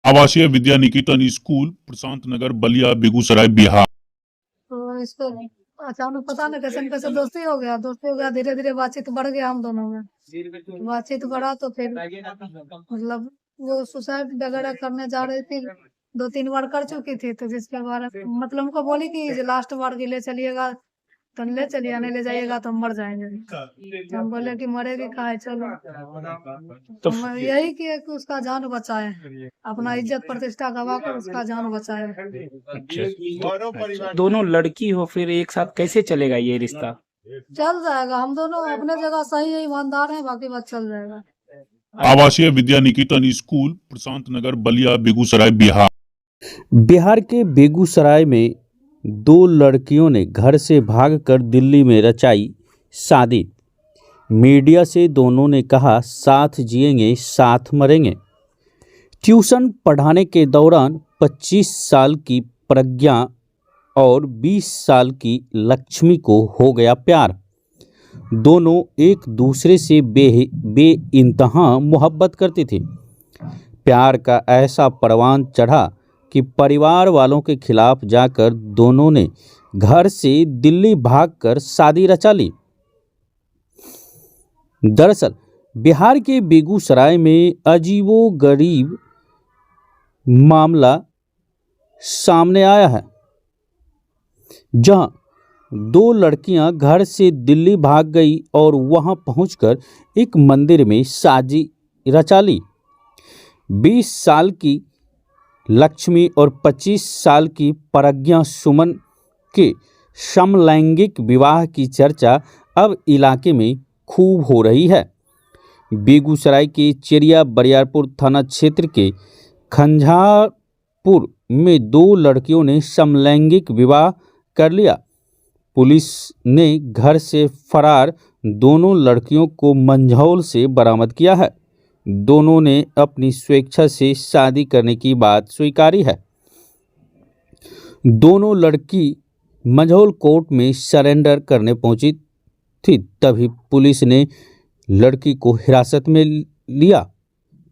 आवासीय विद्या निकेतन स्कूल प्रशांत नगर बलिया बेगूसराय बिहार। तो इसको अचानक पता नहीं कैसे न कैसे दोस्ती हो गया धीरे धीरे बातचीत बढ़ गया हम दोनों में। बातचीत बढ़ा तो फिर मतलब वो सुसाइड वगैरह करने जा रही थी, 2-3 बार कर चुकी थी। तो जिसके बाद मतलब हमको बोली कि लास्ट बार के लिए चलिएगा तो ले चलिए, नहीं ले जाइएगा तो हम मर जाएंगे। तो हम बोले कि मरेगी काहे, चलो। तो हम यही किए कि उसका जान बचाए, अपना इज्जत प्रतिष्ठा गवा कर उसका जान बचाए। अच्छा, दोनों लड़की हो फिर एक साथ कैसे चलेगा ये रिश्ता? चल जाएगा, हम दोनों अपने जगह सही है, ईमानदार हैं, बाकी बात चल जाएगा। आवासीय विद्या निकेतन स्कूल प्रशांत नगर बलिया बेगूसराय बिहार। बिहार के बेगूसराय में दो लड़कियों ने घर से भागकर दिल्ली में रचाई शादी। मीडिया से दोनों ने कहा साथ जिएंगे साथ मरेंगे। ट्यूशन पढ़ाने के दौरान 25 साल की प्रज्ञा और 20 साल की लक्ष्मी को हो गया प्यार। दोनों एक दूसरे से बेइंतहा मोहब्बत करती थी। प्यार का ऐसा परवान चढ़ा कि परिवार वालों के खिलाफ जाकर दोनों ने घर से दिल्ली भागकर शादी रचा ली। दरअसल बिहार के बेगूसराय में अजीबोगरीब मामला सामने आया है, जहां दो लड़कियां घर से दिल्ली भाग गई और वहां पहुंचकर एक मंदिर में शादी रचा ली। 20 साल की लक्ष्मी और 25 साल की प्रज्ञा सुमन के समलैंगिक विवाह की चर्चा अब इलाके में खूब हो रही है। बेगूसराय के चेरिया बरियारपुर थाना क्षेत्र के खंझारपुर में दो लड़कियों ने समलैंगिक विवाह कर लिया। पुलिस ने घर से फरार दोनों लड़कियों को मंझौल से बरामद किया है। दोनों ने अपनी स्वेच्छा से शादी करने की बात स्वीकारी है। दोनों लड़की मंझौल कोर्ट में सरेंडर करने पहुंची थी, तभी पुलिस ने लड़की को हिरासत में लिया।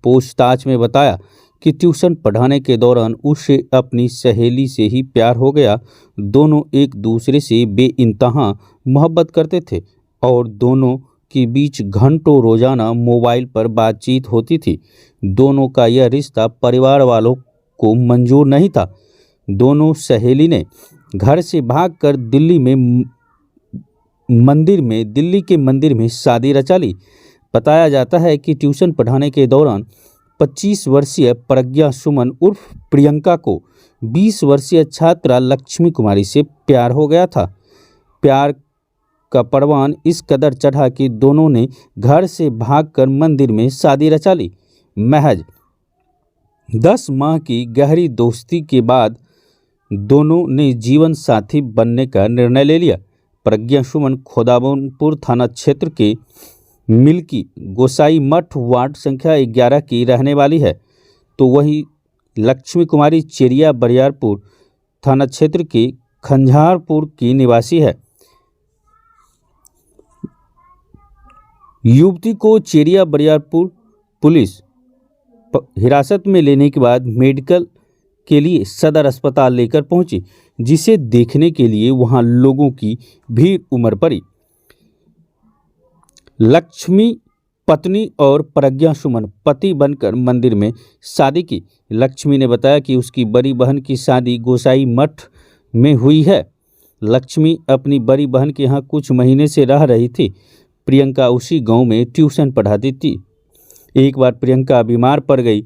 पूछताछ में बताया कि ट्यूशन पढ़ाने के दौरान उसे अपनी सहेली से ही प्यार हो गया। दोनों एक दूसरे से बेइंतहा मोहब्बत करते थे और दोनों के बीच घंटों रोजाना मोबाइल पर बातचीत होती थी। दोनों का यह रिश्ता परिवार वालों को मंजूर नहीं था। दोनों सहेली ने घर से भागकर दिल्ली के मंदिर में शादी रचा ली। बताया जाता है कि ट्यूशन पढ़ाने के दौरान 25 वर्षीय प्रज्ञा सुमन उर्फ प्रियंका को 20 वर्षीय छात्रा लक्ष्मी कुमारी से प्यार हो गया था। प्यार का परवान इस कदर चढ़ा कि दोनों ने घर से भागकर मंदिर में शादी रचा ली। महज 10 माह की गहरी दोस्ती के बाद दोनों ने जीवन साथी बनने का निर्णय ले लिया। प्रज्ञा सुमन खोदाबनपुर थाना क्षेत्र के मिल्की गोसाई मठ वार्ड संख्या 11 की रहने वाली है, तो वही लक्ष्मी कुमारी चेरिया बरियारपुर थाना क्षेत्र के खंझारपुर की निवासी है। युवती को चेरिया बरियारपुर पुलिस हिरासत में लेने के बाद मेडिकल के लिए सदर अस्पताल लेकर पहुंची, जिसे देखने के लिए वहां लोगों की भीड़ उमड़ पड़ी। लक्ष्मी पत्नी और प्रज्ञा सुमन पति बनकर मंदिर में शादी की। लक्ष्मी ने बताया कि उसकी बड़ी बहन की शादी गोसाई मठ में हुई है। लक्ष्मी अपनी बड़ी बहन के यहाँ कुछ महीने से रह रही थी। प्रियंका उसी गांव में ट्यूशन पढ़ाती थी। एक बार प्रियंका बीमार पड़ गई,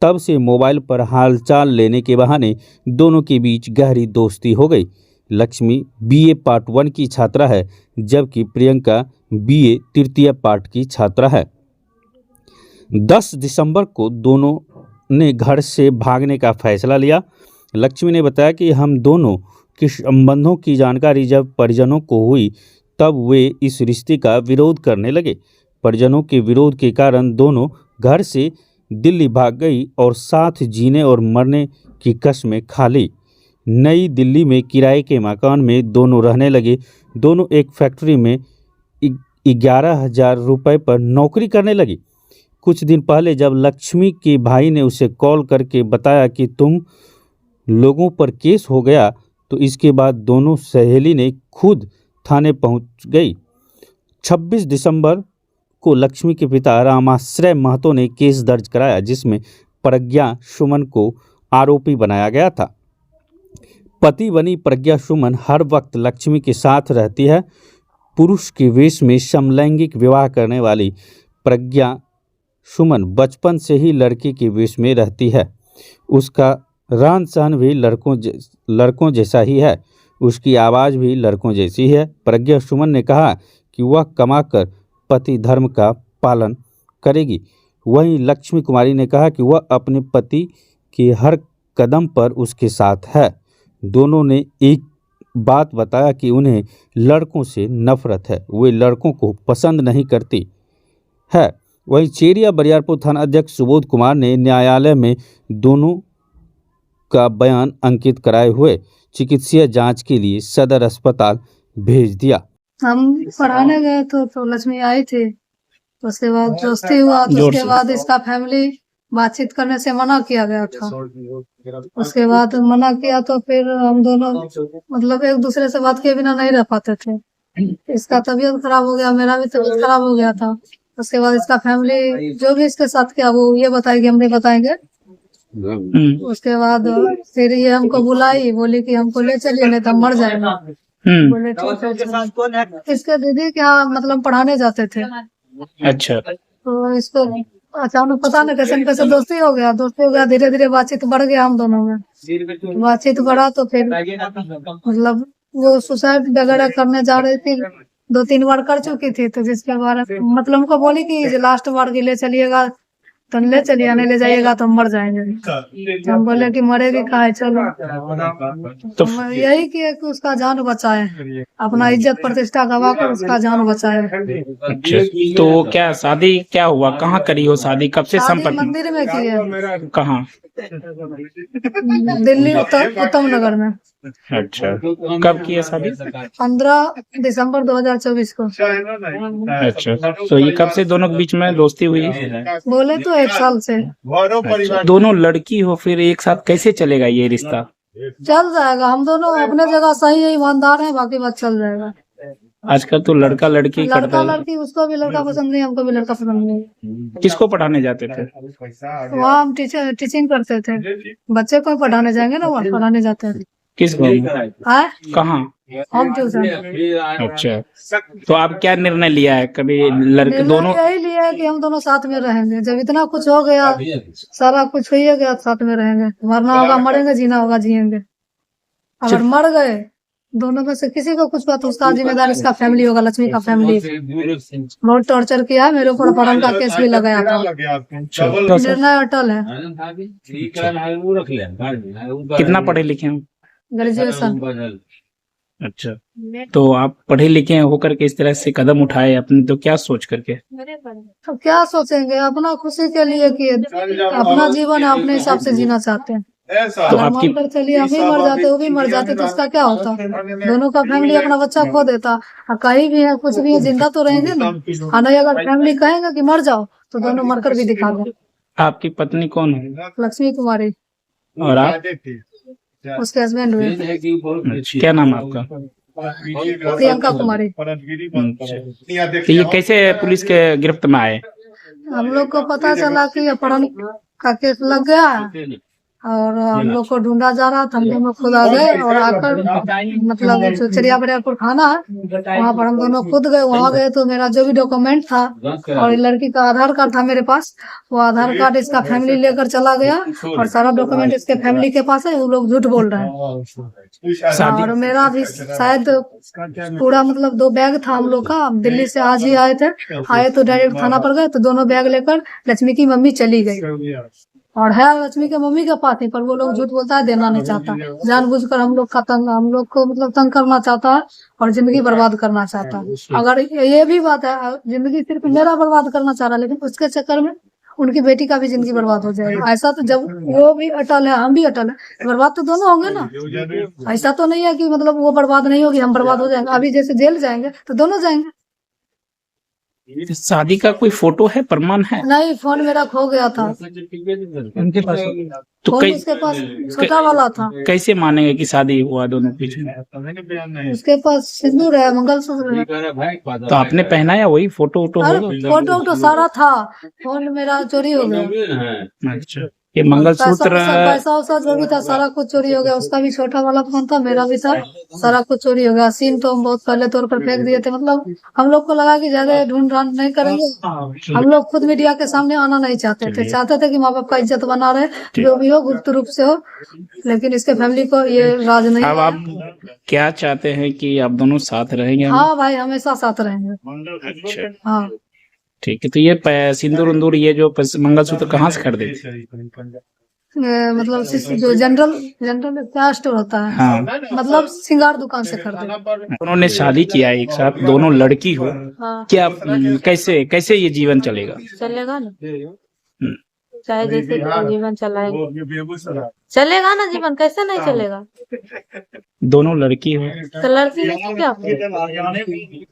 तब से मोबाइल पर हालचाल लेने के बहाने दोनों के बीच गहरी दोस्ती हो गई। लक्ष्मी बीए पार्ट 1 की छात्रा है, जबकि प्रियंका बीए तृतीय पार्ट की छात्रा है। 10 दिसंबर को दोनों ने घर से भागने का फैसला लिया। लक्ष्मी ने बताया कि हम दोनों के संबंधों की जानकारी जब परिजनों को हुई, तब वे इस रिश्ते का विरोध करने लगे। परिजनों के विरोध के कारण दोनों घर से दिल्ली भाग गई और साथ जीने और मरने की कस्में खा ली। नई दिल्ली में किराए के मकान में दोनों रहने लगे। दोनों एक फैक्ट्री में 11,000 रुपये पर नौकरी करने लगी। कुछ दिन पहले जब लक्ष्मी के भाई ने उसे कॉल करके बताया कि तुम लोगों पर केस हो गया, तो इसके बाद दोनों सहेली ने खुद थाने पहुंच गई। 26 दिसंबर को लक्ष्मी के पिता रामाश्रय महतो ने केस दर्ज कराया, जिसमें प्रज्ञा सुमन को आरोपी बनाया गया था। पति बनी प्रज्ञा सुमन हर वक्त लक्ष्मी के साथ रहती है। पुरुष के वेश में समलैंगिक विवाह करने वाली प्रज्ञा सुमन बचपन से ही लड़के के वेश में रहती है। उसका रहन सहन भी लड़कों जैसा ही है, उसकी आवाज़ भी लड़कों जैसी है। प्रज्ञा सुमन ने कहा कि वह कमाकर पति धर्म का पालन करेगी। वहीं लक्ष्मी कुमारी ने कहा कि वह अपने पति के हर कदम पर उसके साथ है। दोनों ने एक बात बताया कि उन्हें लड़कों से नफरत है, वे लड़कों को पसंद नहीं करती है। वहीं चेरिया बरियारपुर थाना अध्यक्ष सुबोध कुमार ने न्यायालय में दोनों का बयान अंकित कराए हुए चिकित्सीय जांच के लिए सदर अस्पताल भेज दिया। हम पढ़ाने गए तो लक्ष्मी आई थी, उसके बाद दोस्ती हुआ, तो उसके बाद इसका फैमिली बातचीत करने से मना किया गया था। उसके बाद मना किया तो फिर हम दोनों मतलब एक दूसरे से बात किए बिना नहीं रह पाते थे। इसका तबीयत खराब हो गया, मेरा भी तबीयत खराब हो गया था। उसके बाद इसका फैमिली जो भी इसके साथ किया वो ये बताएगी, हम नहीं बताएंगे। उसके बाद फिर ये हमको बुलाई, बोली कि हमको ले चलिए नहीं तो हम मर जाएंगे। बोले ठीक है चलो। इसके दीदी क्या मतलब पढ़ाने जाते थे। अच्छा। तो इसको अचानक पता नहीं कैसे दोस्ती हो गया, धीरे धीरे बातचीत बढ़ गया हम दोनों में। बातचीत बढ़ा तो फिर मतलब वो सुसाइड वगैरह करने जा रही थी, 2-3 बार कर चुकी थी। तो जिसके बारे मतलब हमको बोली कि लास्ट बार के ले चलिएगा तो ले चलिए, नहीं ले जाइएगा तो हम मर जाएंगे। तो हम बोले कि मरेगी काहे, चलो। तो यही किया कि उसका जान बचाए, अपना इज्जत प्रतिष्ठा गवा कर उसका जान बचाए। अच्छा, तो क्या शादी क्या हुआ, कहाँ करी हो शादी, कब से शादी संपत्ति मंदिर में की है, कहाँ? दिल्ली उत्तम नगर में। अच्छा, कब की है शादी? 15 दिसंबर 2024 को। अच्छा, तो ये कब से दोनों के बीच में दोस्ती हुई? बोले तो 1 साल से। अच्छा, दोनों लड़की हो फिर एक साथ कैसे चलेगा ये रिश्ता? चल जाएगा, हम दोनों अपने जगह सही है, ईमानदार है, बाकी बात चल जाएगा। आजकल तो लड़का लड़की करता लड़का है। लड़की, उसको भी लड़का पसंद नहीं, हमको भी लड़का पसंद नहीं। किसको पढ़ाने जाते थे? वहाँ हम टीचिंग करते थे, बच्चे को पढ़ाने जाएंगे ना, वहाँ पढ़ाने जाते थे। किस गाँव में? कहाँ? हम ट्यूशन। अच्छा, तो आप क्या निर्णय लिया है? कभी लड़के दोनों यही लिया है कि हम दोनों साथ में रहेंगे। जब इतना कुछ हो गया, सारा कुछ हो ही गया, साथ में रहेंगे। मरना होगा मरेंगे, जीना होगा जिएंगे। अगर मर गए दोनों में से किसी को कुछ हुआ तो उसका जिम्मेदार इसका फैमिली होगा, लक्ष्मी का फैमिली। बहुत टॉर्चर किया है, मेरे ऊपर अपहरण का केस भी लगाया था। निर्णय अटल है। कितना पढ़े लिखे हैं? ग्रेजुएशन। अच्छा, तो आप पढ़े लिखे होकर के इस तरह से कदम उठाए अपने, तो क्या सोच करके? तो क्या सोचेंगे, अपना खुशी के लिए कि अपना जीवन है, अपने हिसाब से जीना चाहते हैं। तो अगर आपकी मानकर चलिए हम ही मर जाते, वो भी मर जाते, तो उसका क्या होता? दोनों का फैमिली अपना बच्चा खो देता। और कहीं भी है, कुछ भी है, जिंदा तो रहेंगे ना। और नहीं अगर फैमिली कहेंगे कि मर जाओ तो दोनों मरकर भी दिखा दो। आपकी पत्नी कौन है? लक्ष्मी कुमारी। और आप? उसके हस्बैंड हुए अच्छा, क्या नाम है आपका? प्रियंका कुमारी। अच्छा, तो ये कैसे पुलिस के गिरफ्त में आए? हम लोग को पता चला कि अपहरण का केस लग गया है और हम लोग को ढूंढा जा रहा था। हम दोनों खुद आ गए और आकर मतलब जो चेरिया बरियारपुर थाना है वहाँ पर हम दोनों खुद गए। वहाँ गए तो मेरा जो भी डॉक्यूमेंट था और लड़की का आधार कार्ड था मेरे पास, वो आधार कार्ड इसका फैमिली लेकर चला गया और सारा डॉक्यूमेंट इसके फैमिली के पास है। वो लोग झूठ बोल रहे हैं। और मेरा भी शायद पूरा मतलब 2 बैग था हम लोग का। दिल्ली से आज ही आए तो डायरेक्ट थाना पर गए तो दोनों बैग लेकर लक्ष्मी की मम्मी चली गई। और है लक्ष्मी के मम्मी के पास ही, पर वो लोग झूठ बोलता है, देना नहीं चाहता। जानबूझकर हम लोग को मतलब तंग करना चाहता है और जिंदगी बर्बाद करना चाहता है। अगर ये भी बात है, जिंदगी सिर्फ मेरा बर्बाद करना चाह रहा है, लेकिन उसके चक्कर में उनकी बेटी का भी जिंदगी बर्बाद हो जाएगा। ऐसा तो जब वो भी अटल है, हम भी अटल है, बर्बाद तो दोनों होंगे ना। ऐसा तो नहीं है कि मतलब वो बर्बाद नहीं होगी, हम बर्बाद हो जाएंगे। अभी जैसे जेल जाएंगे तो दोनों जाएंगे। शादी का कोई फोटो है, प्रमाण है नहीं, फोन मेरा खो गया था। उनके पास? तो फोन उसके पास छोटा वाला था। कैसे मानेंगे कि शादी हुआ दोनों के बीच में? उसके पास सिंदूर है, मंगलसूत्र है। तो आपने पहनाया वही फोटो वोटो अरे होगा? फोटो तो सारा था, फोन मेरा चोरी हो गया। अच्छा, ये मंगलसूत्र पैसा वैसा जो भी था सारा कुछ चोरी हो गया। उसका भी छोटा वाला फोन था, मेरा भी था, सारा कुछ चोरी हो गया। सीन तो हम बहुत पहले तौर पर फेंक दिए थे। मतलब हम लोग को लगा कि ज्यादा ढूंढ ढांड नहीं करेंगे, हम लोग खुद मीडिया के सामने आना नहीं चाहते थे। चाहते थे कि माँ बाप का इज्जत बना रहे, जो भी हो गुप्त रूप से हो, लेकिन इसके फैमिली को ये राज नहीं अब है। आप क्या चाहते हैं कि आप दोनों साथ रहेंगे? हाँ भाई, हमेशा साथ रहेंगे। अच्छा, हाँ ठीक है। तो ये सिंदूर उंदूर ये जो मंगलसूत्र कहाँ से खरीदे थे? मतलब जो जनरल क्या स्टोर होता है, हाँ, मतलब श्रृंगार दुकान से खरीदे। उन्होंने शादी किया एक साथ, दोनों लड़की हो, हाँ क्या कैसे कैसे ये जीवन चलेगा? चलेगा ना, हम्म, चाहे जैसे जीवन चलाएगा, चलेगा ना जीवन, कैसे नहीं चलेगा। दोनों लड़की हो तो लड़की ने क्या,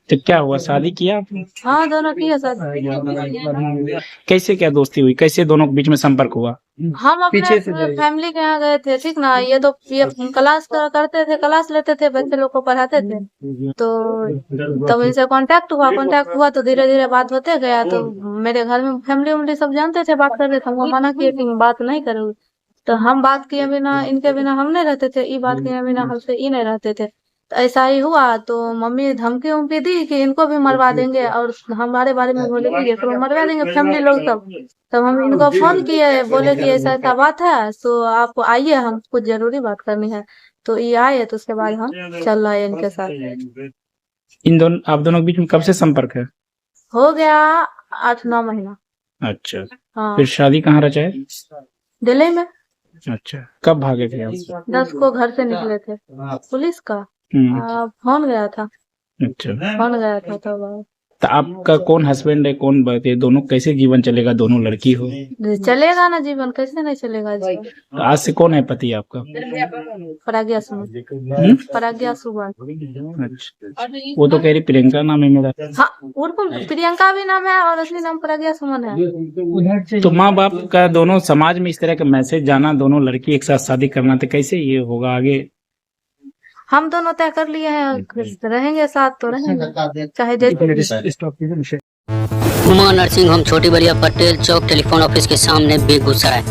तो क्या हुआ, शादी किया आपने? हाँ दोनों की है शादी। कैसे क्या दोस्ती हुई, कैसे दोनों के बीच में संपर्क हुआ? हम अपने फैमिली के यहाँ गए थे, ठीक ना। ये क्लास करते थे, क्लास लेते थे, बच्चे लोग को पढ़ाते थे। तो तब इनसे कांटेक्ट हुआ तो धीरे धीरे बात होते गया। तो मेरे घर में फैमिली उमली सब जानते थे, बात कर रहे थे। हमको मना किए कि बात नहीं करो। तो हम बात किए बिना, इनके बिना हम नहीं रहते थे, ये बात किए बिना हमसे ये नहीं रहते थे। तो ऐसा ही हुआ। तो मम्मी धमकी उमकी दी कि इनको भी मरवा देंगे, और हमारे बारे में बोले कि ये तो मरवा देंगे फैमिली लोग सब। तब हम इनको फोन किए, बोले कि ऐसा ऐसा बात है, तो आप आइए, हम कुछ जरूरी बात करनी है। तो ये आए, तो उसके बाद हम चल रहे इनके साथ। आप दोनों के बीच में कब से संपर्क है? हो गया 8-9 महीना। अच्छा, हाँ, फिर शादी कहाँ रचाए? दिल्ली में। अच्छा, कब भागे थे आप? 10 को घर से निकले थे। पुलिस का फोन गया था, अच्छा, फोन गया था। तो आपका कौन हस्बैंड है, कौन बात है, दोनों कैसे जीवन चलेगा? दोनों लड़की हो, चलेगा ना जीवन, कैसे नहीं चलेगा जीवन। तो आज से कौन है पति आपका? प्रज्ञा सुमन। अच्छा, वो तो कह रही प्रियंका नाम है मेरा। हाँ, उर्फ प्रियंका भी नाम है और असली नाम प्रज्ञा सुमन है। तो माँ बाप का दोनों समाज में इस तरह का मैसेज जाना, दोनों लड़की एक साथ शादी करना, तो कैसे ये होगा आगे? हम दोनों तय कर लिए हैं, रहेंगे साथ तो रहेंगे, चाहे जैसे। उमा नर्सिंग होम, छोटी बलिया पटेल चौक, टेलीफोन ऑफिस के सामने, बेगूसराय।